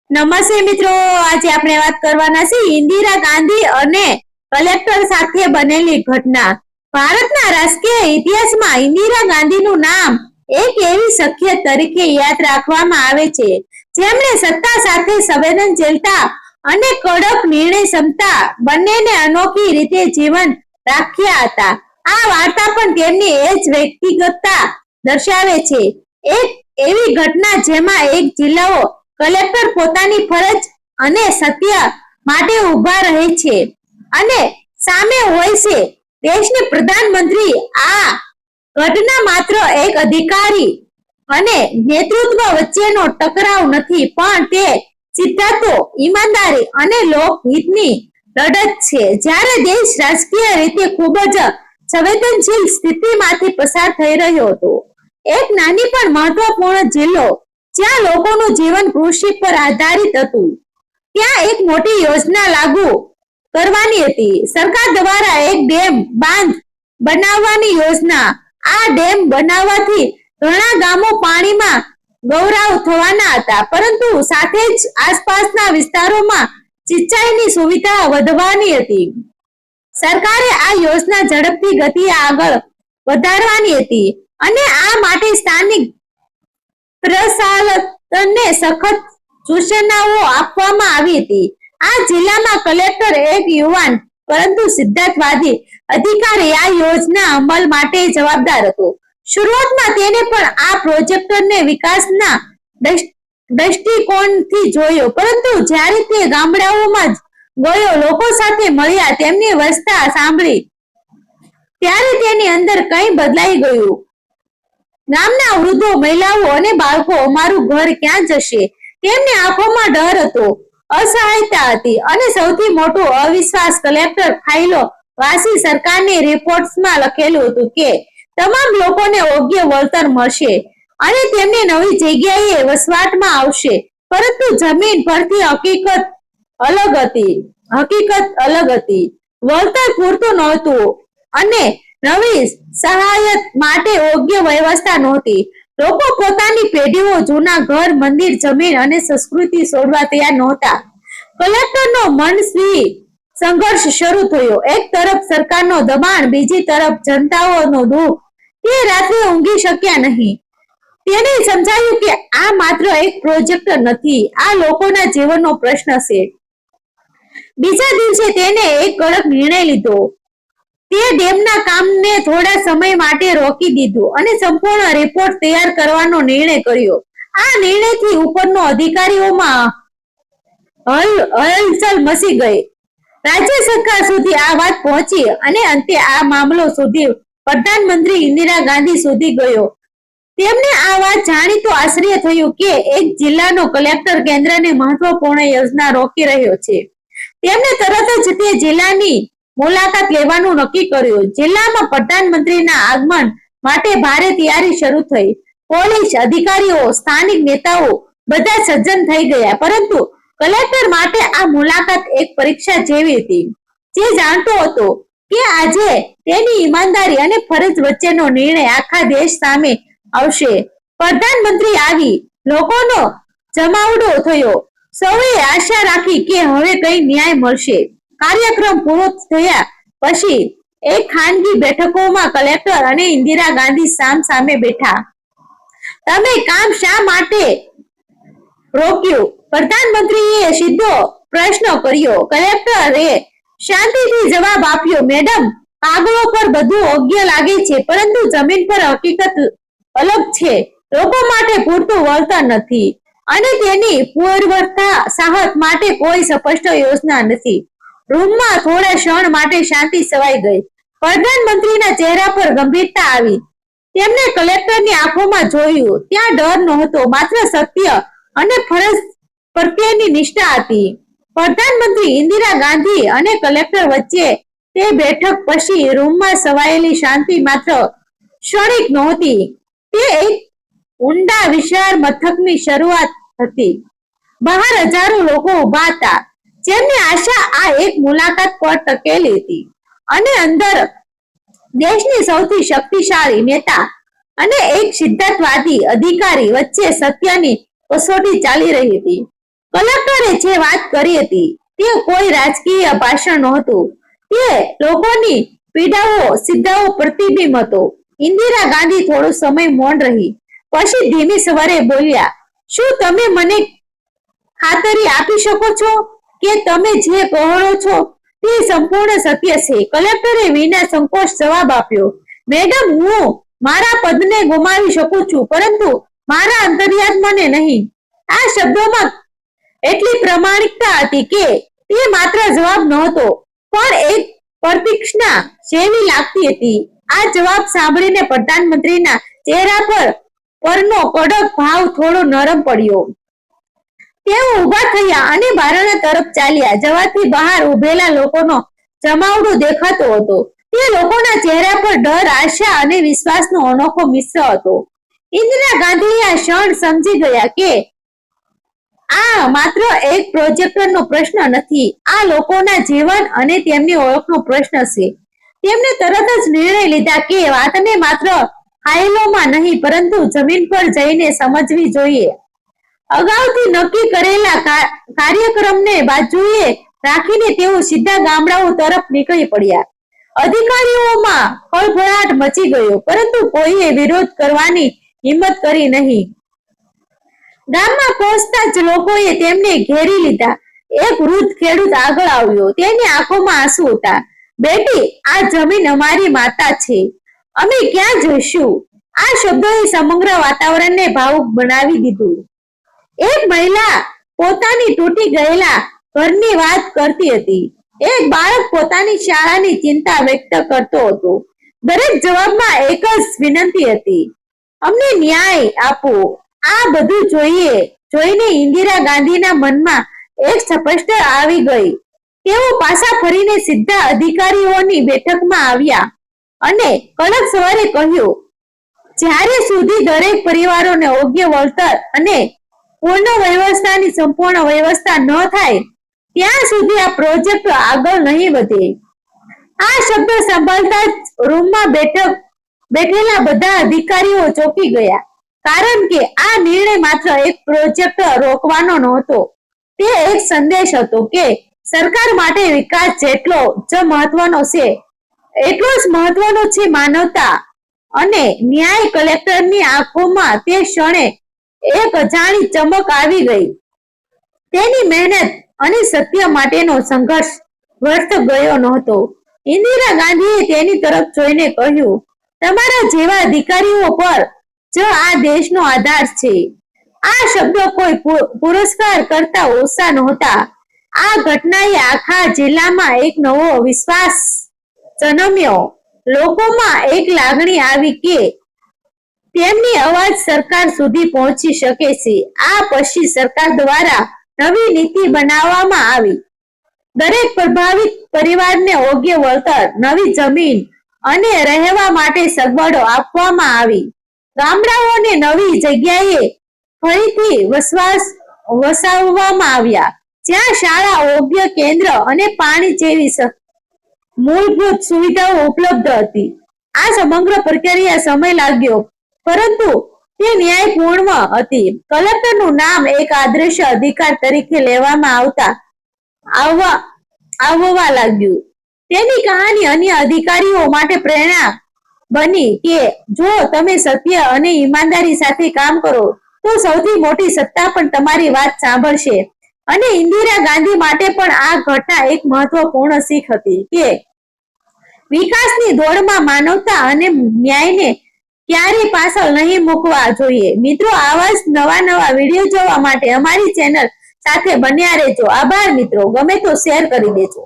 નમસ્તે મિત્રો, આજે આપણે વાત કરવાના છે ઇન્દિરા ગાંધી અને કલેક્ટર સાથે બનેલી ઘટના. ભારતના રાજકીય ઇતિહાસમાં ઇન્દિરા ગાંધીનું નામ એક એવી શખ્સિયત તરીકે યાદ રાખવામાં આવે છે જેમણે સત્તા સાથે સંવેદનશીલતા અને કડક નિર્ણય ક્ષમતા બંનેને અનોખી રીતે જીવન રાખ્યા હતા. આ વાર્તા પણ તેમની એ જ વ્યક્તિગતતા દર્શાવે છે. એક એવી ઘટના જેમાં એક જિલ્લાઓ કલેક્ટર પોતાની ફરજ અને સત્ય માટે ઊભા રહે છે અને સામે હોય છે દેશની પ્રધાનમંત્રી. આ ઘટના માત્ર એક અધિકારી અને નેતૃત્વ વચ્ચેનો ટકરાવ નથી, પણ તે સિદ્ધાંતો, ઈમાનદારી અને લોકહિતની લડત છે. જ્યારે દેશ રાજકીય રીતે ખૂબ જ સંવેદનશીલ સ્થિતિમાંથી પસાર થઈ રહ્યો હતો, એક નાની પણ મહત્વપૂર્ણ જિલ્લો જ્યાં લોકોનું જીવન કૃષિ પર આધારિત હતું, ત્યાં એક મોટી યોજના લાગુ કરવાની હતી. સરકાર દ્વારા એક ડેમ બાંધ બનાવવાની યોજના. આ ડેમ બનાવવાથી ઘણા ગામો પાણીમાં ગૌરવ થવાના હતા, પરંતુ સાથે જ આસપાસના વિસ્તારોમાં સિંચાઈની સુવિધા વધવાની હતી. સરકારે આ યોજના ઝડપથી ગતિએ આગળ વધારવાની હતી અને આ માટે સ્થાનિક પ્રશાસનને સખત સૂચનાઓ આપવામાં આવી હતી. આ જિલ્લામાં કલેક્ટર એક યુવાન પરંતુ સિદ્ધાંતવાદી અધિકારી આ યોજના અમલ માટે જવાબદાર હતો. શરૂઆતમાં તેને પણ આ પ્રોજેક્ટને વિકાસના દ્રષ્ટિકોણથી જોયો, પરંતુ જ્યારે તે ગામડાઓમાં ગયો, લોકો સાથે મળ્યા, તેમની વ્યવસ્થા સાંભળી, ત્યારે તેની અંદર કંઈ બદલાઈ ગયું. ગામના વૃદ્ધો, મહિલાઓ અને બાળકો અમારું ઘર ક્યાં જશે? તેમની આંખોમાં ડર હતો, અસહાયતા હતી અને સૌથી મોટો અવિશ્વાસ. કલેક્ટર ફાઇલો વાંચી સરકારની રિપોર્ટ્સમાં લખેલું હતું કે તમામ લોકોને યોગ્ય વળતર મળશે અને તેમની નવી જગ્યાએ વસવાટમાં આવશે, પરંતુ જમીન પરથી હકીકત અલગ હતી. વળતર પૂરતું નહોતું અને નવી સહાયત માટે યોગ્ય વ્યવસ્થા નહોતી. લોકો પોતાની પેઢીઓ, જૂના ઘર, મંદિર, જમીન અને સંસ્કૃતિ છોડવા તૈયાર નહોતા. કલેક્ટરનો મનસ્વી સંઘર્ષ શરૂ થયો. એક તરફ સરકારનો દબાણ, બીજી તરફ જનતાઓનો દુઃખ. તે રાત્રે ઊંઘી શક્યા નહીં. તેને સમજાયું કે આ માત્ર એક પ્રોજેક્ટ નથી, આ લોકોના જીવનનો પ્રશ્ન છે. બીજા દિવસે તેને એક કડક નિર્ણય લીધો. તે ડેમના કામને થોડા સમય માટે રોકી દીધું અને સંપૂર્ણ રિપોર્ટ તૈયાર કરવાનો નિર્ણય કર્યો. આ નિર્ણયથી ઉપરના અધિકારીઓમાં હલચલ મચી ગઈ. રાજ્ય સરકાર સુધી આ વાત પહોંચી અને અંતે આ મામલો સુધી પ્રધાનમંત્રી ઇન્દિરા ગાંધી સુધી ગયો. તેમને આ વાત જાણી તો આશ્ચર્ય થયું કે એક જિલ્લાનો કલેક્ટર કેન્દ્રની મહત્વપૂર્ણ યોજના રોકી રહ્યો છે. તેમણે તરત જ તે જિલ્લાની મુલાકાત લેવાનું નક્કી કર્યું. જિલ્લામાં પ્રધાનમંત્રીના આગમન માટે ભારે તૈયારી શરૂ થઈ. પોલીસ અધિકારીઓ, સ્થાનિક નેતાઓ બધા સજ્જન થઈ ગયા, પરંતુ કલેક્ટર માટે આ મુલાકાત એક પરીક્ષા જેવી હતી. જે જાણતો હતો કે આજે તેની ઈમાનદારી અને ફરજ વચ્ચેનો નિર્ણય આખા દેશ સામે આવશે. પ્રધાનમંત્રી આવી, લોકોનો જમાવડો થયો. સૌએ આશા રાખી કે હવે કઈ ન્યાય મળશે. કાર્યક્રમ પૂરો થયા પછી એક ખાનગી બેઠકોમાં કલેક્ટર અને ઇન્દિરા ગાંધી સામ સામે બેઠા. તમે કામ શા માટે રોક્યું? પ્રધાનમંત્રીએ સીધો પ્રશ્ન કર્યો. કલેક્ટરે શાંતિથી જવાબ આપ્યો, મેડમ, કાગળો પર બધું યોગ્ય લાગે છે, પરંતુ જમીન પર હકીકત અલગ છે. લોકો માટે પૂરતું વળતર નથી અને તેની પુરવઠા સાહસ માટે કોઈ સ્પષ્ટ યોજના નથી. રૂમમાં થોડા ક્ષણ માટે શાંતિ છવાઈ ગઈ. પ્રધાનમંત્રીના ચહેરા પર ગંભીરતા આવી. તેમણે કલેક્ટરની આંખોમાં જોયું. ત્યાં ડર નહોતો, માત્ર સત્ય અને ફરજ પ્રત્યેની નિષ્ઠા હતી. પ્રધાનમંત્રી ઇન્દિરા ગાંધી અને કલેક્ટર વચ્ચે તે બેઠક પછી રૂમમાં છવાયેલી શાંતિ માત્ર ક્ષણિક નહોતી, તે એક ઊંડા વિચાર મથકની શરૂઆત હતી. બહાર હજારો લોકો ઉભા હતા, જેમની આશા આ એક મુલાકાત પર ટકેલી હતી, અને અંદર દેશની સૌથી શક્તિશાળી નેતા અને એક સિદ્ધાંતવાદી અધિકારી વચ્ચે સત્યની કસોટી ચાલી રહી હતી. કલેક્ટરે જે વાત કરી હતી તે કોઈ રાજકીય ભાષણ નહોતું, તે લોકોની પીડાઓ સીધાઓ પ્રતિબિંબ હતો. ઇન્દિરા ગાંધી થોડો સમય મૌન રહી, પછી ધીમી સ્વરે બોલ્યા, શું તમે મને ખાતરી આપી શકો છો કે તમે જે કહો છો તે સંપૂર્ણ સત્ય છે? કલેક્ટરે વિના સંકોચ જવાબ આપ્યો, મેડમ, હું મારા પદને ગુમાવી શકું છું, પરંતુ મારા અંતર્યાત્માને નહીં. આ શબ્દોમાં એટલી પ્રામાણિકતા હતી કે તે માત્ર જવાબ નહોતો પણ એક પ્રતિજ્ઞા જેવી લાગતી હતી. આ જવાબ સાંભળીને પ્રધાનમંત્રીના ચહેરા પરનો કડક ભાવ થોડો નરમ પડ્યો. તેઓ ઊભા થયા અને બારણા તરફ ચાલ્યા. જવાથી બહાર ઉભેલા લોકોનો જમાવડો દેખાતો હતો. તે લોકોના ચહેરા પર ડર, આશા અને વિશ્વાસનો અનોખો મિશ્ર હતો. ઇન્દિરા ગાંધી આ ક્ષણ સમજી ગયા કે આ માત્ર એક પ્રોજેક્ટનો પ્રશ્ન નથી, આ લોકોના જીવન અને તેમની ઓળખનો પ્રશ્ન છે. તેમણે તરત જ નિર્ણય લીધા કે વાતને માત્ર ફાઇલોમાં નહીં પરંતુ જમીન પર જઈને સમજવી જોઈએ. અગાઉથી નક્કી કરેલા કાર્યક્રમને બાજુએ રાખીને તેઓ સીધા ગામડાઓ તરફ નીકળી પડ્યા. અધિકારીઓમાં ખળભળાટ મચી ગયો, પરંતુ કોઈએ વિરોધ કરવાની હિંમત કરી નહીં. ગામમાં પહોંચતા જ લોકોએ તેમને ઘેરી લીધા. એક વૃદ્ધ ખેડૂત આગળ આવ્યો. તેની આંખોમાં આંસુ હતા. બેટી, આ જમીન અમારી માતા છે, અમે ક્યાં જઈશું? આ શબ્દોએ સમગ્ર વાતાવરણને ભાવુક બનાવી દીધું. એક મહિલા પોતાની તૂટી ગયેલા ઘરની વાત કરતી હતી. એક બાળક પોતાની શાળાની ચિંતા વ્યક્ત કરતો હતો. દરેક જવાબમાં એક જ વિનંતી હતી, અમને ન્યાય આપો. આ બધું જોઈને ઇન્દિરા ગાંધીના મનમાં એક સ્પષ્ટ આવી ગઈ. તેઓ પાછા ફરીને સીધા અધિકારીઓની બેઠકમાં આવ્યા અને કડક સ્વરે કહ્યું, જ્યારે સુધી દરેક પરિવારોને યોગ્ય વળતર અને પૂર્ણ વ્યવસ્થાની સંપૂર્ણ વ્યવસ્થા ન થાય ત્યાં સુધી આ પ્રોજેક્ટ આગળ નહીં વધે. આ શબ્દ સાંભળતા જ રૂમમાં બેઠેલા બધા અધિકારીઓ ચોંકી ગયા, કારણ કે આ નિર્ણય માત્ર એક પ્રોજેક્ટ રોકવાનો નહોતો, તે એક સંદેશ હતો કે સરકાર માટે વિકાસ જેટલો જ મહત્વનો છે એટલો જ મહત્વનો છે માનવતા અને ન્યાય. કલેક્ટરની આંખોમાં તે ક્ષણે એક અજાણી ચમક આવી ગઈ. તેની મહેનત અને સત્ય માટેનો સંઘર્ષ વ્યર્થ ગયો નહોતો. ઇન્દિરા ગાંધીએ તેની તરફ જોઈને કહ્યું, તમારા જેવા અધિકારીઓ પર જ આ દેશનો આધાર છે. આ શબ્દો કોઈ પુરસ્કાર કરતા ઓછા નહોતા. આ ઘટનાએ આખા જિલ્લામાં એક નવો વિશ્વાસ જન્મ્યો. લોકોમાં એક લાગણી આવી કે તેમની અવાજ સરકાર સુધી પહોંચી શકે છે. આ પછી સરકાર દ્વારા નવી નીતિ બનાવવામાં આવી. દરેક પ્રભાવિત પરિવારને યોગ્ય વળતર, નવી જમીન અને રહેવા માટે સગવડો આપવામાં આવી. ગામડાઓને નવી જગ્યાએ ફરીથી વસાવવામાં આવ્યા, જ્યાં શાળા, આરોગ્ય કેન્દ્ર અને પાણી જેવી મૂળભૂત સુવિધાઓ ઉપલબ્ધ હતી. આ સમગ્ર પ્રક્રિયા સમય લાગ્યો, પરંતુ તે ન્યાયપૂર્ણ હતી. કલેક્ટરનું નામ એક આદર્શ અધિકાર તરીકે લેવામાં આવવા લાગ્યું. તેની કહાની અન્ય અધિકારીઓ માટે પ્રેરણા બની કે જો તમે સત્ય અને ઈમાનદારી સાથે કામ કરો તો સૌથી મોટી સત્તા પણ તમારી વાત સાંભળશે. અને ઇન્દિરા ગાંધી માટે પણ આ ઘટના એક મહત્વપૂર્ણ શીખ હતી કે વિકાસની દોડમાં માનવતા અને ન્યાયને ક્યારેય પાછળ નહીં મૂકવા જોઈએ. મિત્રો, આવા જ નવા વિડીયો જોવા માટે અમારી ચેનલ સાથે બન્યા રહેજો. આભાર મિત્રો. ગમે તો શેર કરી દેજો.